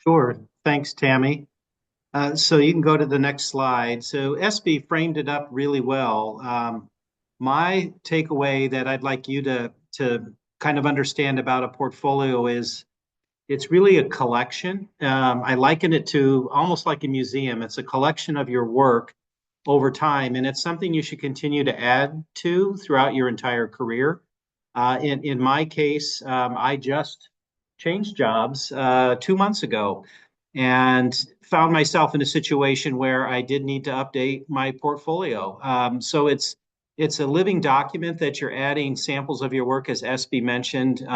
Sure. Thanks, Tammy. So you can go to the next slide. So SB framed it up really well. My takeaway that I'd like you to kind of understand about a portfolio is it's really a collection. I liken it to almost like a museum. It's a collection of your work over time, and it's something you should continue to add to throughout your entire career. In my case, I just changed jobs 2 months ago and found myself in a situation where I did need to update my portfolio. So it's a living document that you're adding samples of your work, as SB mentioned.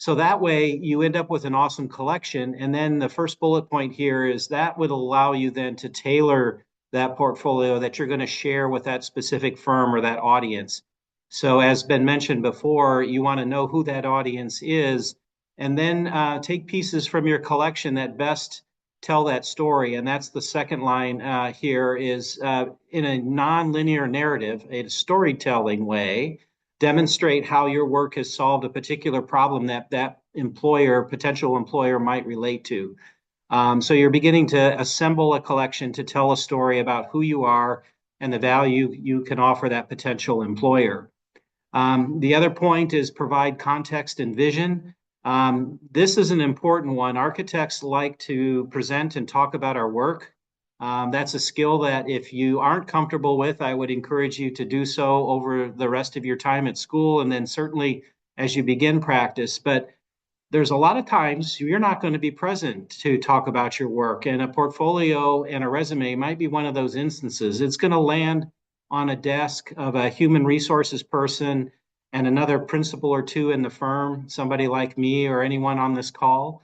So that way you end up with an awesome collection. And then the first bullet point here is that would allow you then to tailor that portfolio that you're going to share with that specific firm or that audience. So as been mentioned before, you want to know who that audience is, and then take pieces from your collection that best tell that story. And that's the second line here is in a non-linear narrative, a storytelling way, demonstrate how your work has solved a particular problem that that employer, potential employer might relate to. So you're beginning to assemble a collection to tell a story about who you are and the value you can offer that potential employer. The other point is provide context and vision. This is an important one. Architects like to present and talk about our work. That's a skill that if you aren't comfortable with, I would encourage you to do so over the rest of your time at school and then certainly as you begin practice. But there's a lot of times you're not going to be present to talk about your work, and a portfolio and a resume might be one of those instances. It's going to land on a desk of a human resources person and another principal or two in the firm, somebody like me or anyone on this call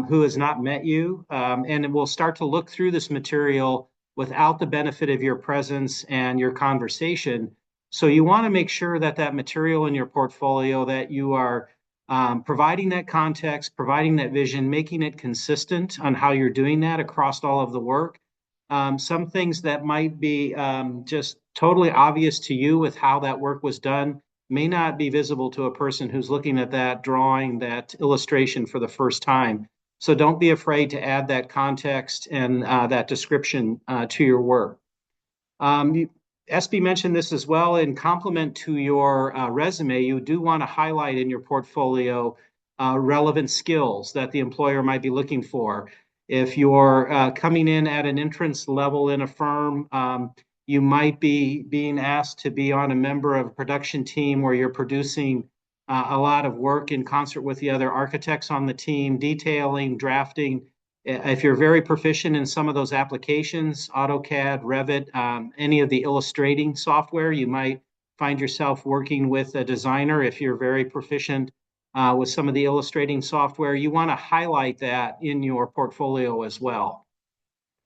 who has not met you, and we'll start to look through this material without the benefit of your presence and your conversation. So you want to make sure that that material in your portfolio that you are providing that context, providing that vision, making it consistent on how you're doing that across all of the work. Some things that might be just totally obvious to you with how that work was done may not be visible to a person who's looking at that drawing, that illustration for the first time. So don't be afraid to add that context and that description to your work. SB mentioned this as well. In complement to your resume, you do want to highlight in your portfolio relevant skills that the employer might be looking for. If you're coming in at an entrance level in a firm, you might be being asked to be on a member of a production team where you're producing a lot of work in concert with the other architects on the team, detailing, drafting. If you're very proficient in some of those applications, AutoCAD, Revit, any of the illustrating software, you might find yourself working with a designer. If you're very proficient with some of the illustrating software, you want to highlight that in your portfolio as well.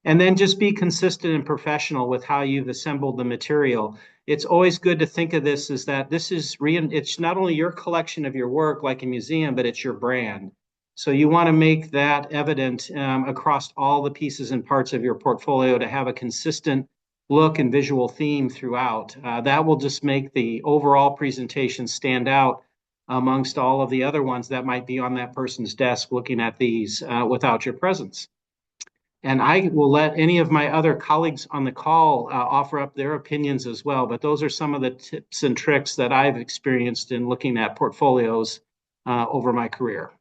And then just be consistent and professional with how you've assembled the material. It's always good to think of this as that this is it's not only your collection of your work like a museum, but it's your brand. So you want to make that evident across all the pieces and parts of your portfolio to have a consistent look and visual theme throughout. That will just make the overall presentation stand out amongst all of the other ones that might be on that person's desk looking at these without your presence. And I will let any of my other colleagues on the call offer up their opinions as well. But those are some of the tips and tricks that I've experienced in looking at portfolios over my career.